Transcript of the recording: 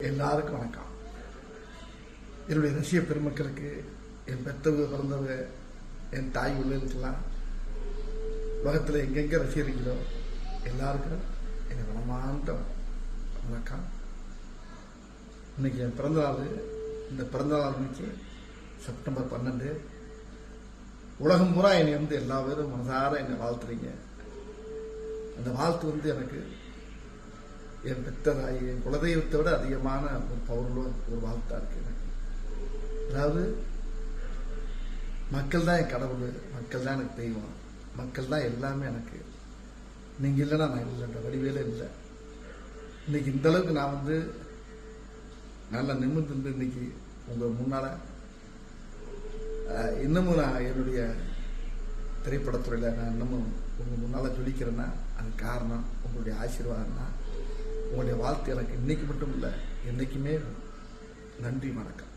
எல்லாருக்கும் வணக்கம். என்னுடைய ரசிக பெருமக்களுக்கு, என் பெற்றவங்க பிறந்தவங்க, என் தாய் உள்ளதுக்கெல்லாம் உலகத்தில் எங்கெங்க ரசிகர்களோ எல்லாருக்கும் எனக்கு மனமார்ந்த வணக்கம். இன்னைக்கு என் பிறந்தநாள். இந்த பிறந்தநாள் இன்னைக்கு செப்டம்பர் 12. உலகம் பூரா என்னை எல்லா பேரும் மனசார என்னை வாழ்த்துறீங்க. அந்த வாழ்த்து எனக்கு என் பெற்றதாய், என் குலதெய்வத்தை விட அதிகமான ஒரு பவர்ல ஒரு வாழ்த்தா இருக்கு எனக்கு. அதாவது மக்கள் தான் என் கடவுள், மக்கள் தான் எனக்கு தெய்வம், மக்கள் தான் எல்லாமே எனக்கு. நீங்க இல்லைன்னா நான் இல்லைன்ற வடிவேல இல்லை. இன்னைக்கு இந்த அளவுக்கு நான் நல்லா நிமிர்ந்து இன்னைக்கு உங்க முன்னால இன்னமும் நான் என்னுடைய திரைப்படத்துறையில் நான் இன்னமும் உங்க முன்னால ஜொலிக்கிறேன்னா அது காரணம் உங்களுடைய ஆசீர்வாதம் தான். உங்களுடைய வாழ்த்து எனக்கு இன்னைக்கு மட்டும் இல்லை, என்னைக்குமே. நன்றி, வணக்கம்.